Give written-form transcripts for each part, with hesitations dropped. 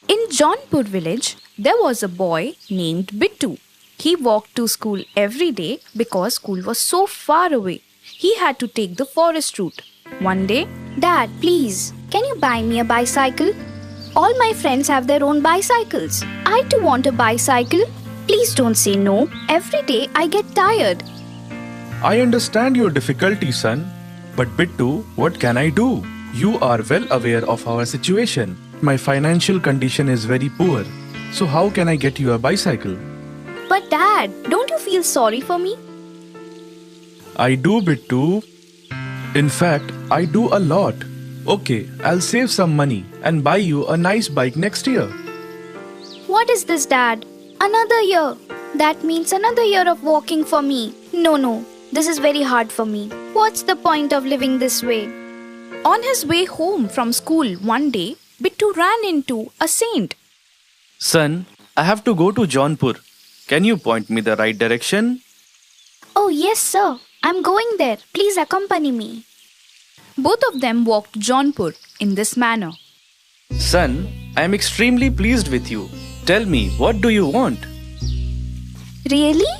In Jaunpur village, there was a boy named Bittu. He walked to school every day because school was so far away. He had to take the forest route. One day, Dad, please, can you buy me a bicycle? All my friends have their own bicycles. I too want a bicycle. Please don't say no. Every day I get tired. I understand your difficulty, son. But Bittu, what can I do? You are well aware of our situation. My financial condition is very poor. So how can I get you a bicycle? But Dad, don't you feel sorry for me? I do, Bittu. In fact, I do a lot. Okay, I'll save some money and buy you a nice bike next year. What is this, Dad? Another year. That means another year of walking for me. No. This is very hard for me. What's the point of living this way? on his way home from school one day, Bittu ran into a saint. Son, I have to go to Jaunpur. Can you point me the right direction? Oh, yes, sir. I'm going there. Please accompany me. Both of them walked Jaunpur in this manner. Son, I am extremely pleased with you. Tell me, what do you want? Really?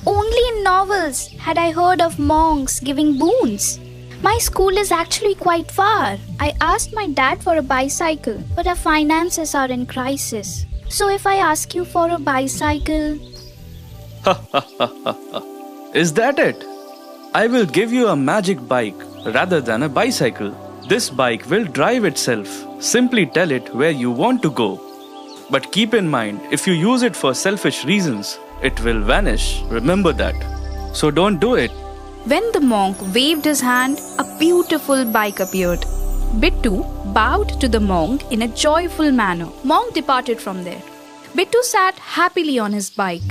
Only in novels had I heard of monks giving boons. My school is actually quite far. I asked my dad for a bicycle, but our finances are in crisis. So if I ask you for a bicycle... Is that it? I will give you a magic bike rather than a bicycle. This bike will drive itself. Simply tell it where you want to go. But keep in mind, if you use it for selfish reasons, it will vanish. Remember that. So don't do it. When the monk waved his hand, a beautiful bike appeared. Bittu bowed to the monk in a joyful manner. Monk departed from there. Bittu sat happily on his bike.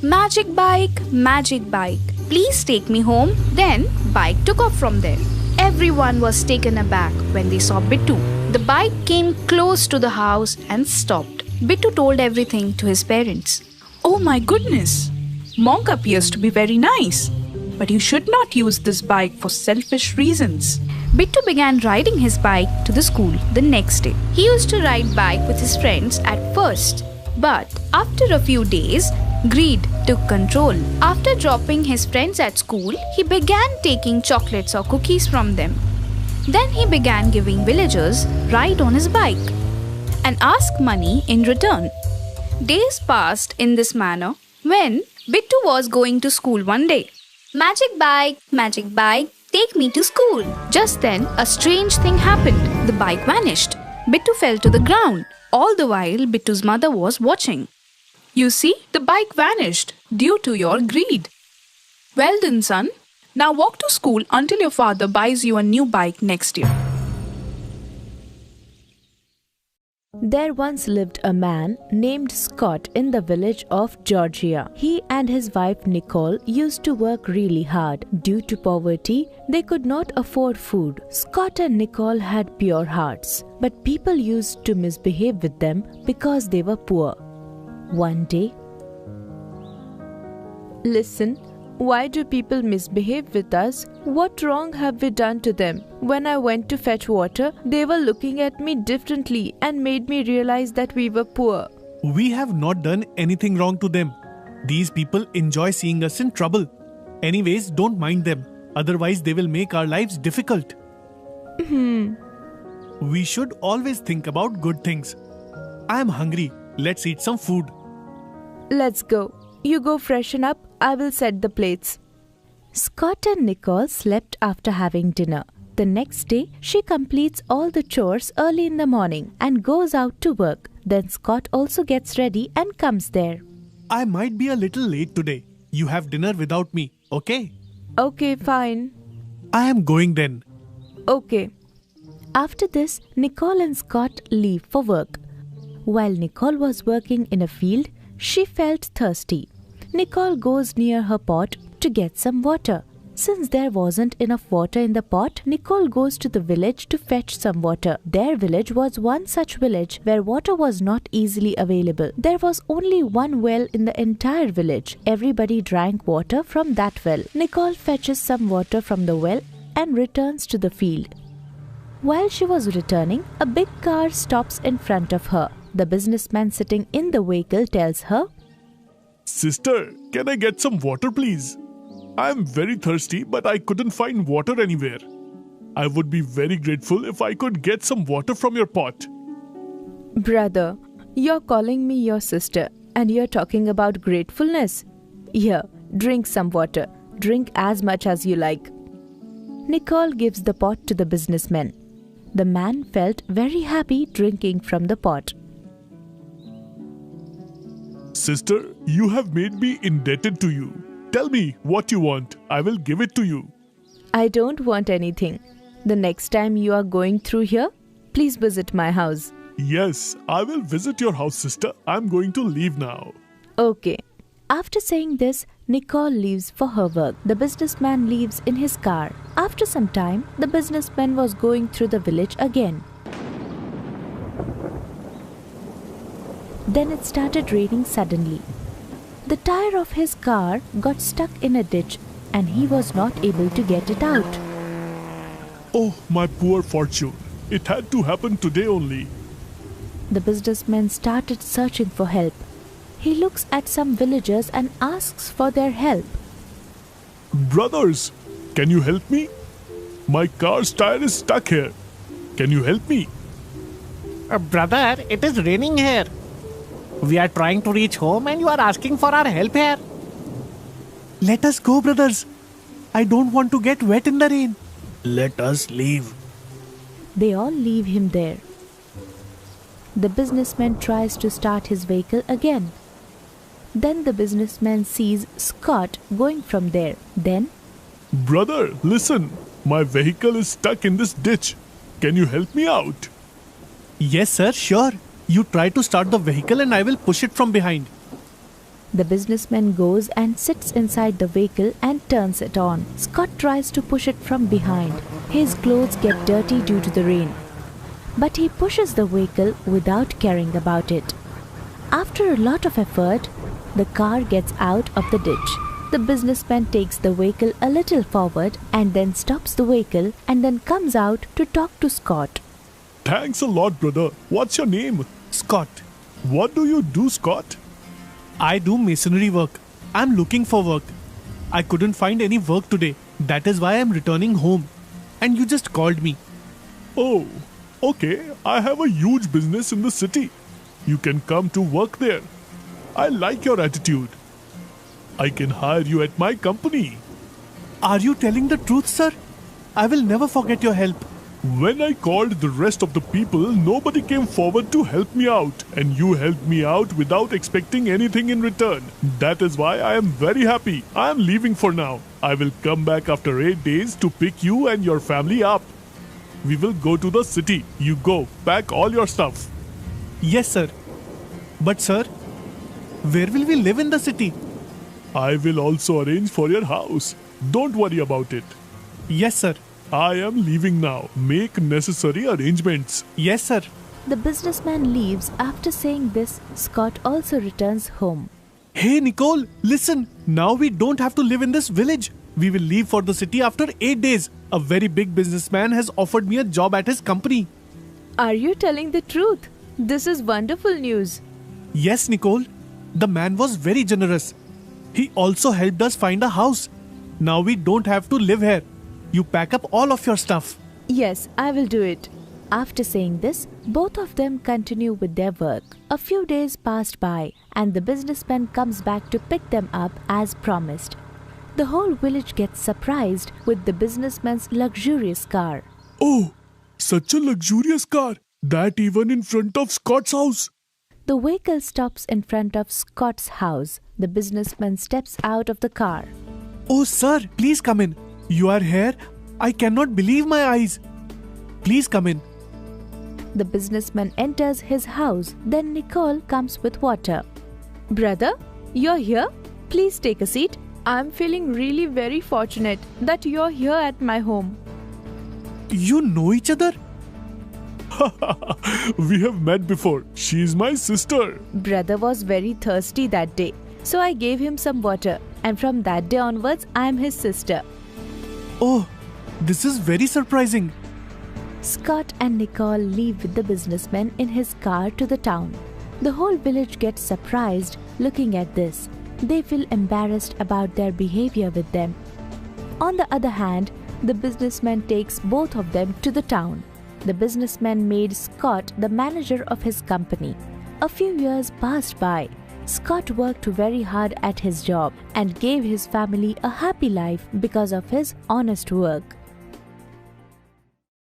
Magic bike, please take me home. Then bike took off from there. Everyone was taken aback when they saw Bittu. The bike came close to the house and stopped. Bittu told everything to his parents. Oh my goodness! Monk appears to be very nice. But you should not use this bike for selfish reasons. Bittu began riding his bike to the school the next day. He used to ride bike with his friends at first. But after a few days, greed took control. After dropping his friends at school, he began taking chocolates or cookies from them. Then he began giving villagers ride on his bike and ask money in return. Days passed in this manner when Bittu was going to school one day. Magic bike, take me to school. Just then, a strange thing happened. The bike vanished. Bittu fell to the ground. All the while, Bittu's mother was watching. You see, the bike vanished due to your greed. Well done, son. Now walk to school until your father buys you a new bike next year. There once lived a man named Scott in the village of Georgia. He and his wife Nicole used to work really hard. Due to poverty, they could not afford food. Scott and Nicole had pure hearts, but people used to misbehave with them because they were poor. One day, listen, why do people misbehave with us? What wrong have we done to them? When I went to fetch water, they were looking at me differently and made me realize that we were poor. We have not done anything wrong to them. These people enjoy seeing us in trouble. Anyways, don't mind them. Otherwise, they will make our lives difficult. We should always think about good things. I am hungry. Let's eat some food. Let's go. You go freshen up. I will set the plates. Scott and Nicole slept after having dinner. The next day, she completes all the chores early in the morning and goes out to work. Then Scott also gets ready and comes there. I might be a little late today. You have dinner without me, okay? Okay, fine. I am going then. Okay. After this, Nicole and Scott leave for work. While Nicole was working in a field, she felt thirsty. Nicole goes near her pot to get some water. Since there wasn't enough water in the pot, Nicole goes to the village to fetch some water. Their village was one such village where water was not easily available. There was only one well in the entire village. Everybody drank water from that well. Nicole fetches some water from the well and returns to the field. While she was returning, a big car stops in front of her. The businessman sitting in the vehicle tells her, Sister, can I get some water please? I am very thirsty but I couldn't find water anywhere. I would be very grateful if I could get some water from your pot. Brother, you're calling me your sister and you're talking about gratefulness. Here, drink some water. Drink as much as you like. Nicole gives the pot to the businessman. The man felt very happy drinking from the pot. Sister, you have made me indebted to you. Tell me what you want. I will give it to you. I don't want anything. The next time you are going through here, please visit my house. Yes, I will visit your house, sister. I'm going to leave now. Okay. After saying this, Nicole leaves for her work. The businessman leaves in his car. After some time, the businessman was going through the village again. Then it started raining suddenly. The tire of his car got stuck in a ditch and he was not able to get it out. Oh, my poor fortune. It had to happen today only. The businessman started searching for help. He looks at some villagers and asks for their help. Brothers, can you help me? My car's tire is stuck here. Can you help me? Brother, it is raining here. We are trying to reach home and you are asking for our help here. Let us go, brothers. I don't want to get wet in the rain. Let us leave. They all leave him there. The businessman tries to start his vehicle again. Then the businessman sees Scott going from there. Then, Brother, listen. My vehicle is stuck in this ditch. Can you help me out? Yes, sir, sure. You try to start the vehicle and I will push it from behind. the businessman goes and sits inside the vehicle and turns it on. Scott tries to push it from behind. His clothes get dirty due to the rain. But he pushes the vehicle without caring about it. After a lot of effort, the car gets out of the ditch. The businessman takes the vehicle a little forward and then stops the vehicle and then comes out to talk to Scott. Thanks a lot, brother. What's your name? Scott. What do you do, Scott? I do masonry work. I'm looking for work. I couldn't find any work today. That is why I'm returning home. And you just called me. Oh, okay. I have a huge business in the city. You can come to work there. I like your attitude. I can hire you at my company. Are you telling the truth, sir? I will never forget your help. When I called the rest of the people, nobody came forward to help me out. And you helped me out without expecting anything in return. That is why I am very happy. I am leaving for now. I will come back after 8 days to pick you and your family up. We will go to the city. You go, pack all your stuff. Yes, sir. But, sir, where will we live in the city? I will also arrange for your house. Don't worry about it. Yes, sir. I am leaving now. Make necessary arrangements. Yes, sir. The businessman leaves. After saying this, Scott also returns home. Hey, Nicole, listen. Now we don't have to live in this village. We will leave for the city after 8 days. A very big businessman has offered me a job at his company. Are you telling the truth? This is wonderful news. Yes, Nicole. The man was very generous. He also helped us find a house. Now we don't have to live here. You pack up all of your stuff. Yes, I will do it. After saying this, both of them continue with their work. A few days passed by and the businessman comes back to pick them up as promised. The whole village gets surprised with the businessman's luxurious car. Oh, such a luxurious car. That even in front of Scott's house. The vehicle stops in front of Scott's house. The businessman steps out of the car. Oh, sir, please come in. You are here? I cannot believe my eyes. Please come in. The businessman enters his house. Then Nicole comes with water. Brother, you're here? Please take a seat. I'm feeling really very fortunate that you're here at my home. You know each other? We have met before. She is my sister. Brother was very thirsty that day, so I gave him some water. And from that day onwards, I am his sister. Oh, this is very surprising. Scott and Nicole leave with the businessman in his car to the town. The whole village gets surprised looking at this. They feel embarrassed about their behavior with them. On the other hand, the businessman takes both of them to the town. The businessman made Scott the manager of his company. A few years passed by. Scott worked very hard at his job and gave his family a happy life because of his honest work.